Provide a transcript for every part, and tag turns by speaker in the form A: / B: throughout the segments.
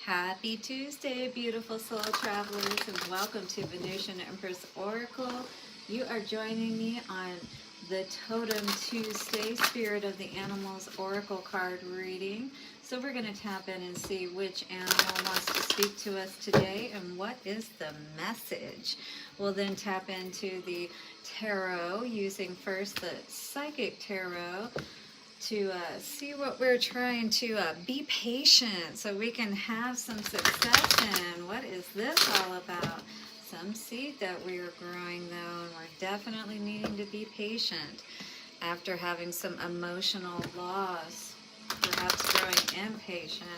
A: Happy Tuesday, beautiful soul travelers, and welcome to Venusian Empress Oracle. You are joining me on the Totem Tuesday Spirit of the Animals Oracle card reading. So we're going to tap in and see which animal wants to speak to us today and what is the message. We'll then tap into the tarot using first the Psychic Tarot to see what we're trying to be patient so we can have some success in. What is this all about? Some seed that we are growing though, and we're definitely needing to be patient after having some emotional loss, perhaps growing impatient,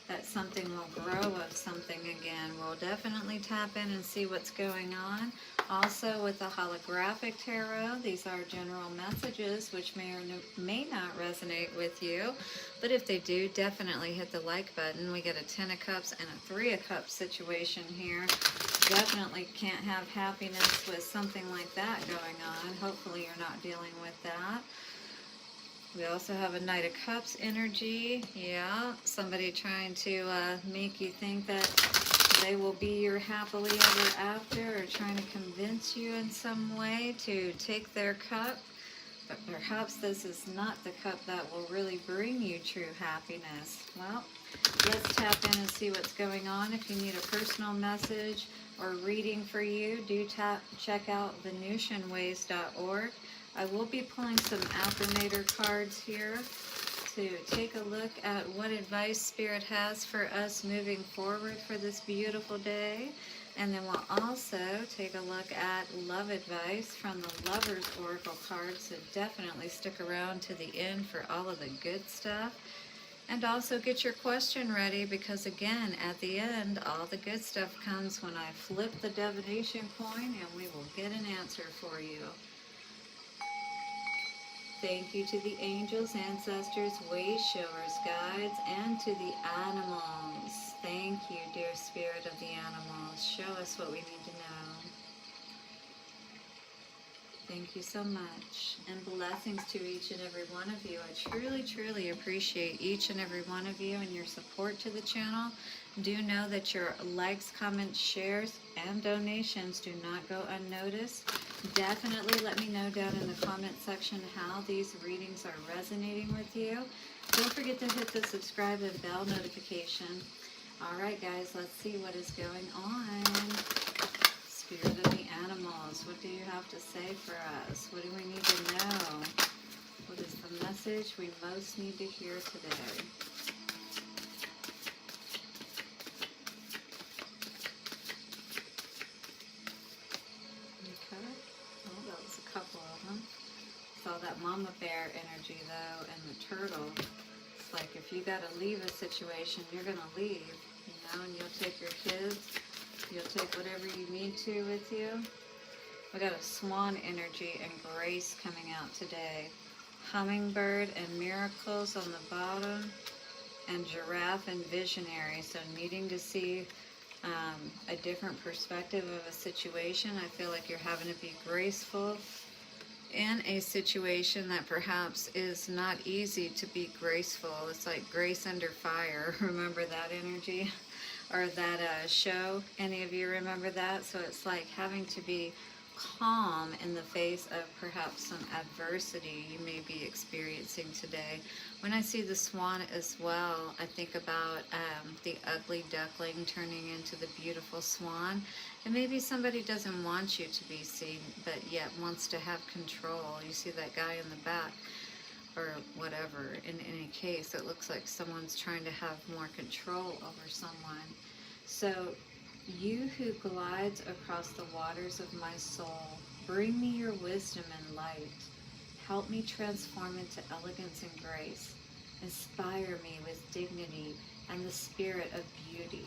A: that something will grow of something again. We'll definitely tap in and see what's going on. Also with the holographic tarot, these are general messages which may or may not resonate with you, but if they do, definitely hit the like button. We get a 10 of Cups and a 3 of Cups situation here. Definitely can't have happiness with something like that going on. Hopefully you're not dealing with that. We also have a Knight of Cups energy. Yeah, somebody trying to make you think that they will be your happily ever after, or trying to convince you in some way to take their cup. But perhaps this is not the cup that will really bring you true happiness. Well, let's tap in and see what's going on. If you need a personal message or reading for you, do check out VenusianWays.org. I will be pulling some affirmator cards here to take a look at what advice Spirit has for us moving forward for this beautiful day. And then we'll also take a look at love advice from the Lover's Oracle cards, so definitely stick around to the end for all of the good stuff. And also get your question ready, because again, at the end, all the good stuff comes when I flip the divination coin, and we will get an answer for you. Thank you to the angels, ancestors, way showers, guides, and to the animals. Thank you, dear spirit of the animals. Show us what we need to know. Thank you so much. And blessings to each and every one of you. I truly, truly appreciate each and every one of you and your support to the channel. Do know that your likes, comments, shares, and donations do not go unnoticed. Definitely let me know down in the comment section how these readings are resonating with you. Don't forget to hit the subscribe and bell notification. Alright guys, let's see what is going on. Spirit of the animals, what do you have to say for us? What do we need to know? What is the message we most need to hear today? Saw that mama bear energy though, and the turtle. It's like if you got to leave a situation, you're going to leave, you know, and you'll take your kids, you'll take whatever you need to with you. We got a swan energy and grace coming out today. Hummingbird and miracles on the bottom, and giraffe and visionary. So needing to see a different perspective of a situation. I feel like you're having to be graceful in a situation that perhaps is not easy to be graceful. It's like grace under fire. Remember that energy? Or that show? Any of you remember that? So it's like having to be calm in the face of perhaps some adversity you may be experiencing today. When I see the swan as well, I think about the ugly duckling turning into the beautiful swan. And maybe somebody doesn't want you to be seen, but yet wants to have control. You see that guy in the back, or whatever. In any case, it looks like someone's trying to have more control over someone. So, you who glides across the waters of my soul, bring me your wisdom and light. Help me transform into elegance and grace. Inspire me with dignity and the spirit of beauty.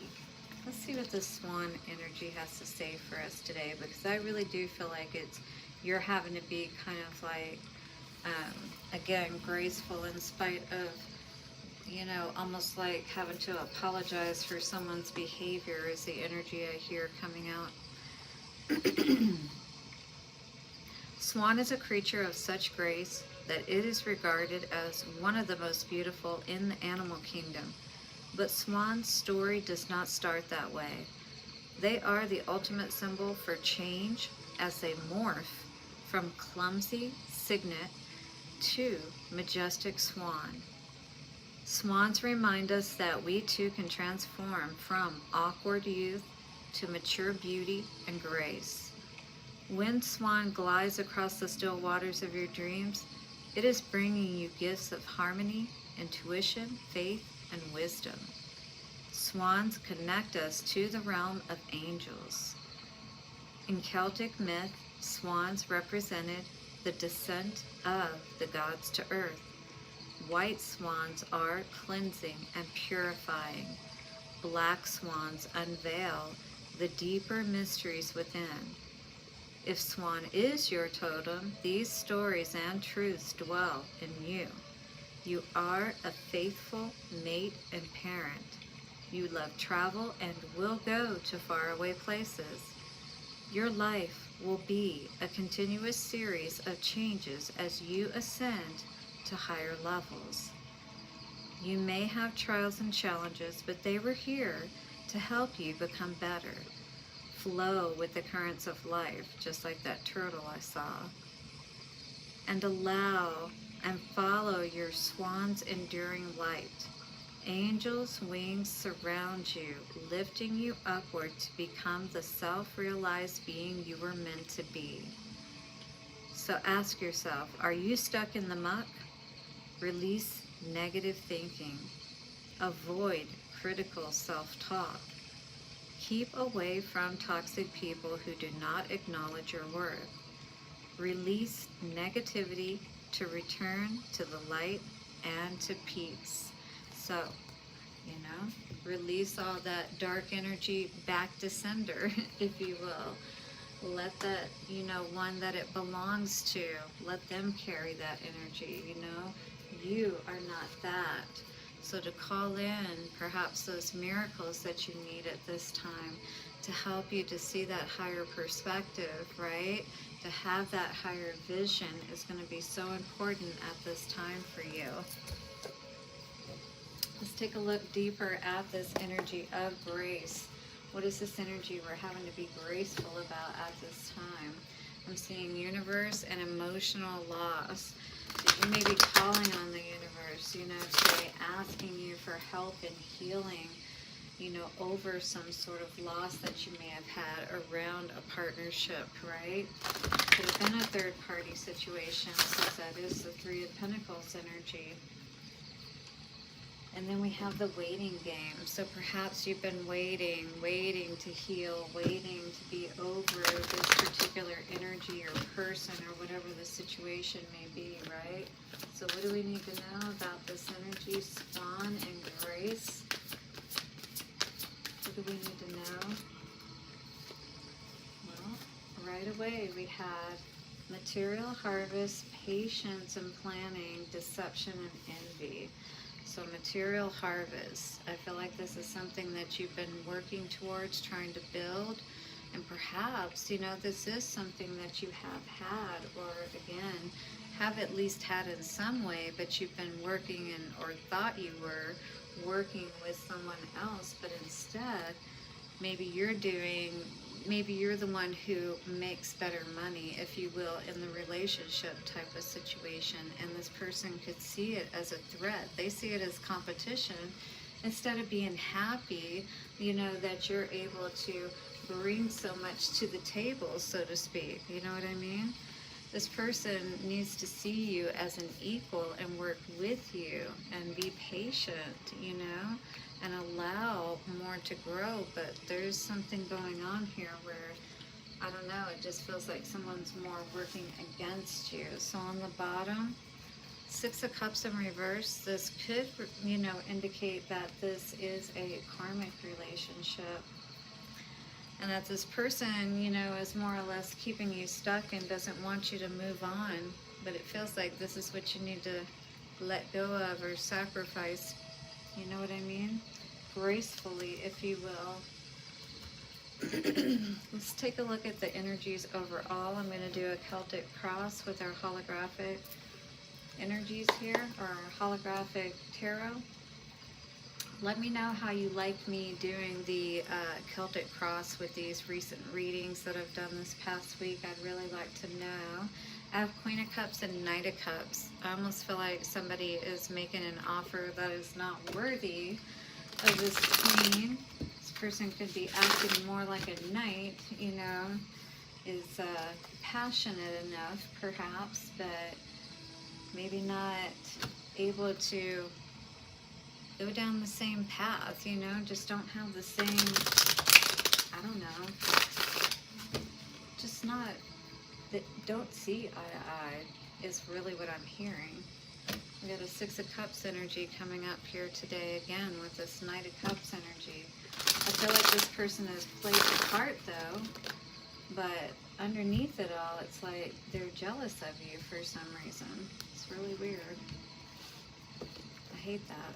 A: Let's see what the swan energy has to say for us today, because I really do feel like you're having to be kind of like, again, graceful in spite of, you know, almost like having to apologize for someone's behavior is the energy I hear coming out. Swan is a creature of such grace that it is regarded as one of the most beautiful in the animal kingdom. But Swan's story does not start that way. They are the ultimate symbol for change as they morph from clumsy cygnet to majestic swan. Swans remind us that we too can transform from awkward youth to mature beauty and grace. When Swan glides across the still waters of your dreams, it is bringing you gifts of harmony, intuition, faith, and wisdom. Swans connect us to the realm of angels. In Celtic myth, swans represented the descent of the gods to earth. White swans are cleansing and purifying. Black swans unveil the deeper mysteries within. If swan is your totem, these stories and truths dwell in you. You are a faithful mate and parent. You love travel and will go to faraway places. Your life will be a continuous series of changes as you ascend to higher levels. You may have trials and challenges, but they were here to help you become better. Flow with the currents of life, just like that turtle I saw. And allow and follow your swan's enduring light. Angels' wings surround you, lifting you upward to become the self-realized being you were meant to be. So ask yourself, are you stuck in the muck? Release negative thinking. Avoid critical self-talk. Keep away from toxic people who do not acknowledge your worth. Release negativity to return to the light and to peace. So, release all that dark energy back to sender, if you will. Let that, one that it belongs to, let them carry that energy, You are not that. So to call in perhaps those miracles that you need at this time to help you to see that higher perspective, right? To have that higher vision is going to be so important at this time for you. Let's take a look deeper at this energy of grace. What is this energy we're having to be graceful about at this time? I'm seeing universe and emotional loss. You may be calling on the universe, today, asking you for help in healing, over some sort of loss that you may have had around a partnership, right? Could have been a third-party situation, since that is the Three of Pentacles energy. And then we have the waiting game. So perhaps you've been waiting to heal, waiting to be over this particular energy or person or whatever the situation may be, right? So what do we need to know about this energy, Swan and Grace? What do we need to know? Well, right away we had material harvest, patience and planning, deception and envy. So material harvest, I feel like this is something that you've been working towards, trying to build, and perhaps, this is something that you have had, or again, have at least had in some way, but you've been working or thought you were working with someone else, but instead, maybe you're the one who makes better money, if you will, in the relationship type of situation, and this person could see it as a threat. They see it as competition instead of being happy, that you're able to bring so much to the table, so to speak. You know what I mean? This person needs to see you as an equal and work with you and be patient, and allow more to grow. But there's something going on here where, I don't know, it just feels like someone's more working against you. So on the bottom, Six of Cups in reverse, this could, indicate that this is a karmic relationship. And that this person, is more or less keeping you stuck and doesn't want you to move on. But it feels like this is what you need to let go of or sacrifice. You know what I mean? Gracefully, if you will. Let's take a look at the energies overall. I'm going to do a Celtic cross with our holographic energies here, or our holographic tarot. Let me know how you like me doing the Celtic cross with these recent readings that I've done this past week. I'd really like to know. I have Queen of Cups and Knight of Cups. I almost feel like somebody is making an offer that is not worthy of this Queen. This person could be acting more like a knight, you know, is passionate enough perhaps, but maybe not able to go down the same path, you know, just don't have the same, I don't know, just not, that don't see eye to eye is really what I'm hearing. We got a Six of Cups energy coming up here today again with this Knight of Cups energy. I feel like this person has played the part though, but underneath it all, it's like they're jealous of you for some reason. It's really weird. I hate that.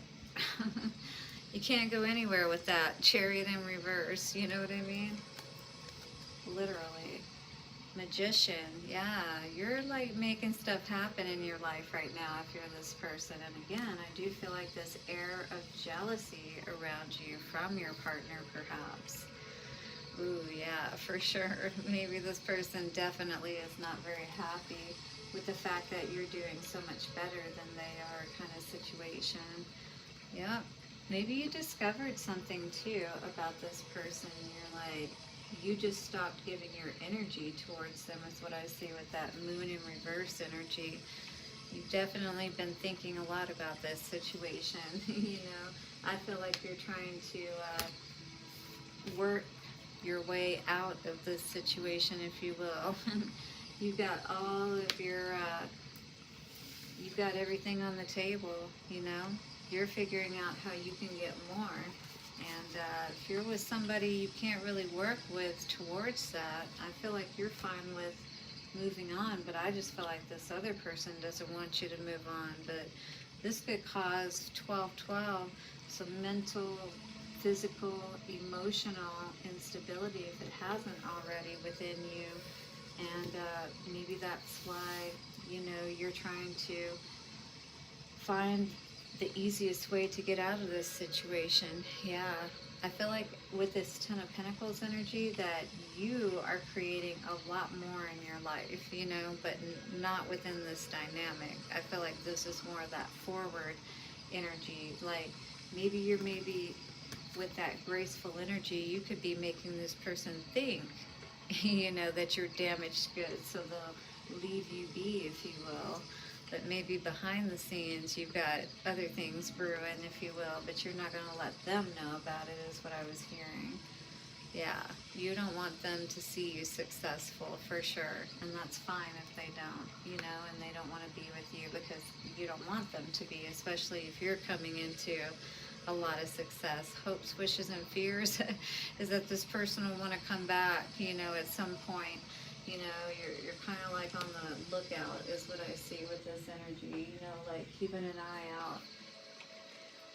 A: You can't go anywhere with that Chariot in reverse, you know what I mean? Literally. Magician, yeah, you're like making stuff happen in your life right now if you're this person. And again, I do feel like this air of jealousy around you from your partner perhaps. Ooh, yeah, for sure. Maybe this person definitely is not very happy with the fact that you're doing so much better than they are kind of situation. Yep. Maybe you discovered something too about this person. You're like, you just stopped giving your energy towards them is what I see with that Moon in reverse energy. You've definitely been thinking a lot about this situation. You know, I feel like you're trying to work your way out of this situation, if you will. You've got all of your, you've got everything on the table, you know. You're figuring out how you can get more. And if you're with somebody you can't really work with towards that, I feel like you're fine with moving on, but I just feel like this other person doesn't want you to move on. But this could cause 12-12, some mental, physical, emotional instability if it hasn't already within you. And maybe that's why, you know, you're trying to find the easiest way to get out of this situation. Yeah, I feel like with this Ten of Pentacles energy that you are creating a lot more in your life, you know, but not within this dynamic. I feel like this is more of that forward energy. Like maybe with that graceful energy, you could be making this person think, you know, that you're damaged goods, so they'll leave you be, if you will. But maybe behind the scenes you've got other things brewing, if you will, but you're not going to let them know about it, is what I was hearing. Yeah, you don't want them to see you successful, for sure, and that's fine if they don't, you know, and they don't want to be with you because you don't want them to be, especially if you're coming into a lot of success. Hopes, wishes, and fears is that this person will want to come back, you know, at some point. You know, you're kind of like on the lookout is what I see with this energy, you know, like keeping an eye out.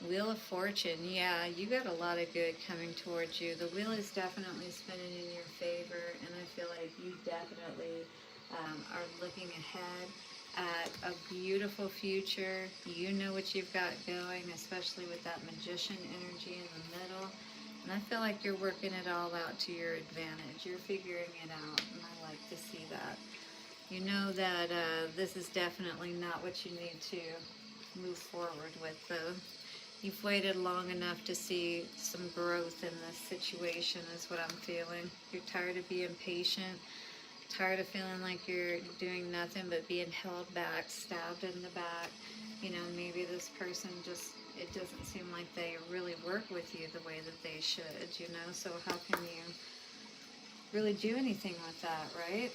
A: Wheel of Fortune, yeah, you got a lot of good coming towards you. The wheel is definitely spinning in your favor, and I feel like you definitely are looking ahead at a beautiful future. You know what you've got going, especially with that Magician energy in the middle. And I feel like you're working it all out to your advantage. You're figuring it out, and I like to see that. You know that this is definitely not what you need to move forward with, though. You've waited long enough to see some growth in this situation, is what I'm feeling. You're tired of being patient, tired of feeling like you're doing nothing but being held back, stabbed in the back. You know, maybe this person just, it doesn't seem like they really work with you the way that they should, you know, so how can you really do anything with that, right?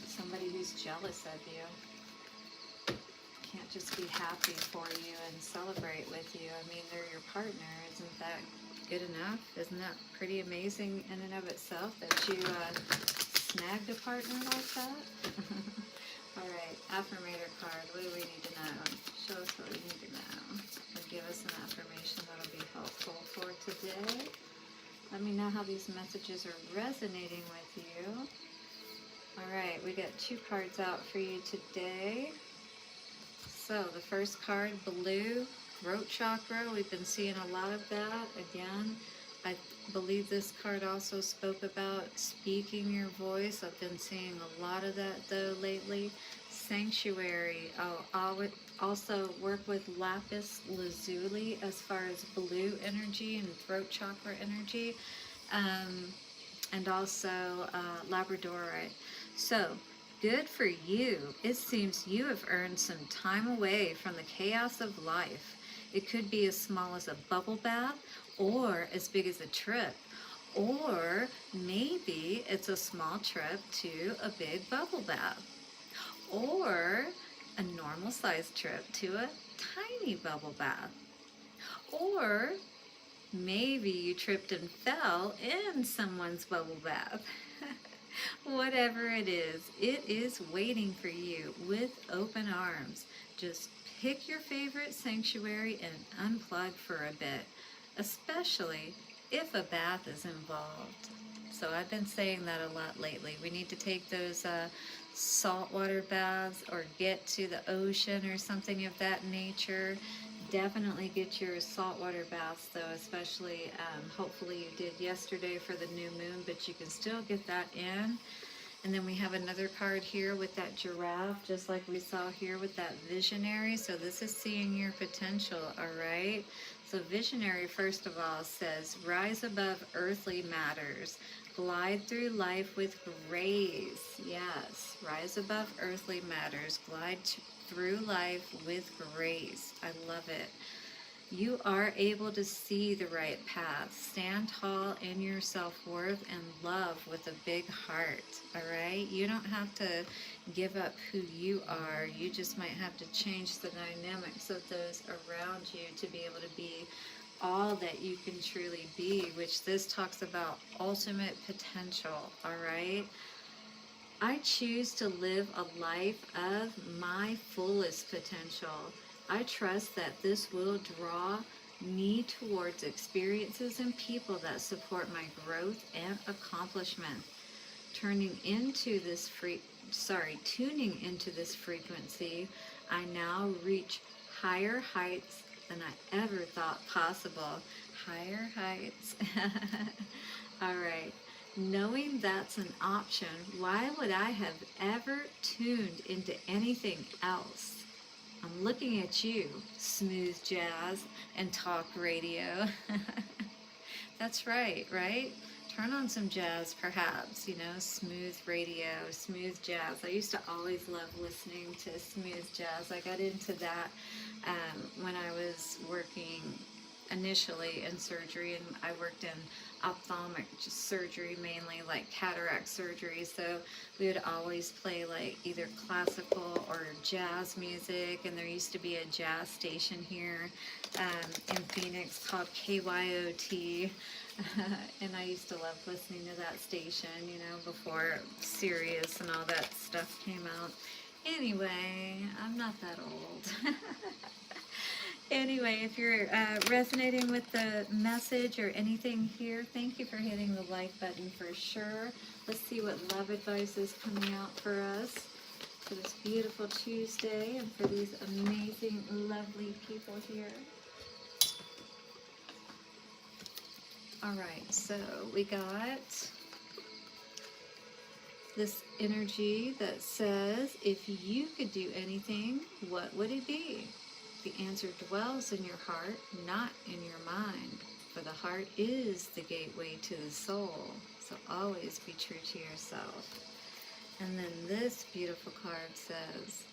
A: Somebody who's jealous of you can't just be happy for you and celebrate with you. I mean, they're your partner. Isn't that good enough? Isn't that pretty amazing in and of itself that you snagged a partner like that? All right, affirmator card. What do we need to know? Show us what we need to know. Or give us an affirmation that'll be helpful for today. Let me know how these messages are resonating with you. All right, we got 2 cards out for you today. So the first card, blue, throat chakra. We've been seeing a lot of that. Again, I believe this card also spoke about speaking your voice. I've been seeing a lot of that though lately. Sanctuary. Oh, I would also work with lapis lazuli as far as blue energy and throat chakra energy. And also labradorite. So, good for you. It seems you have earned some time away from the chaos of life. It could be as small as a bubble bath or as big as a trip. Or maybe it's a small trip to a big bubble bath. Or a normal sized trip to a tiny bubble bath. Or maybe you tripped and fell in someone's bubble bath. Whatever it is waiting for you with open arms. Just pick your favorite sanctuary and unplug for a bit, especially if a bath is involved. So I've been saying that a lot lately. We need to take those saltwater baths or get to the ocean or something of that nature. Definitely get your saltwater baths though, especially hopefully you did yesterday for the new moon, but you can still get that in. And then we have another card here with that giraffe, just like we saw here with that visionary. So this is seeing your potential, all right? So visionary, first of all, says, rise above earthly matters. Glide through life with grace. Yes, rise above earthly matters. Glide through life with grace. I love it. You are able to see the right path. Stand tall in your self-worth and love with a big heart, all right? You don't have to give up who you are. You just might have to change the dynamics of those around you to be able to be all that you can truly be, which this talks about ultimate potential, all right? I choose to live a life of my fullest potential. I trust that this will draw me towards experiences and people that support my growth and accomplishment. Tuning into this frequency, I now reach higher heights than I ever thought possible. Higher heights. All right. Knowing that's an option, why would I have ever tuned into anything else? I'm looking at you, smooth jazz and talk radio. That's right, right? Turn on some jazz, perhaps, smooth radio, smooth jazz. I used to always love listening to smooth jazz. I got into that when I was working initially in surgery, and I worked in ophthalmic surgery, mainly like cataract surgery. So we would always play like either classical or jazz music, and there used to be a jazz station here in Phoenix called KYOT. And I used to love listening to that station, before Sirius and all that stuff came out. Anyway, I'm not that old. Anyway, if you're resonating with the message or anything here, thank you for hitting the like button for sure. Let's see what love advice is coming out for us for this beautiful Tuesday and for these amazing, lovely people here. All right, so we got this energy that says, if you could do anything, what would it be? The answer dwells in your heart, not in your mind, for the heart is the gateway to the soul. So always be true to yourself. And then this beautiful card says,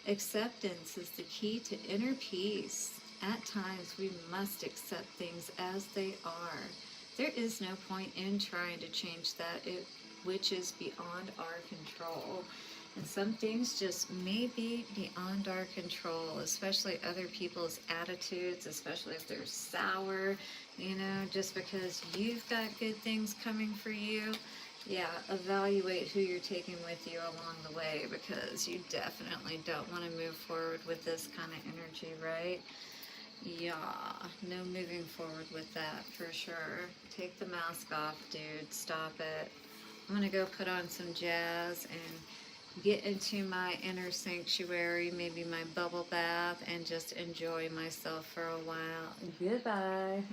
A: acceptance is the key to inner peace. At times we must accept things as they are. There is no point in trying to change that, which is beyond our control. And some things just may be beyond our control, especially other people's attitudes, especially if they're sour, just because you've got good things coming for you. Yeah, evaluate who you're taking with you along the way, because you definitely don't want to move forward with this kind of energy, right? Yeah, no moving forward with that for sure. Take the mask off, dude. Stop it. I'm going to go put on some jazz and get into my inner sanctuary, maybe my bubble bath, and just enjoy myself for a while. Goodbye.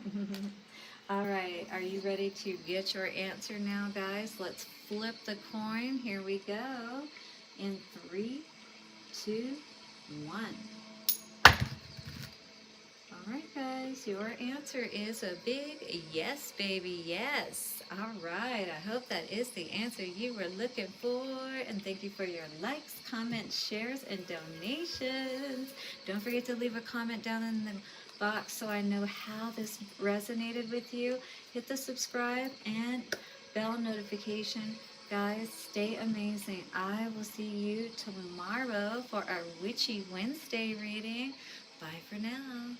A: All right, are you ready to get your answer now, guys? Let's flip the coin. Here we go. In 3, 2, 1. All right, guys, your answer is a big yes, baby, yes. All right, I hope that is the answer you were looking for. And thank you for your likes, comments, shares, and donations. Don't forget to leave a comment down in the box so I know how this resonated with you. Hit the subscribe and bell notification. Guys, stay amazing. I will see you tomorrow for our Witchy Wednesday reading. Bye for now.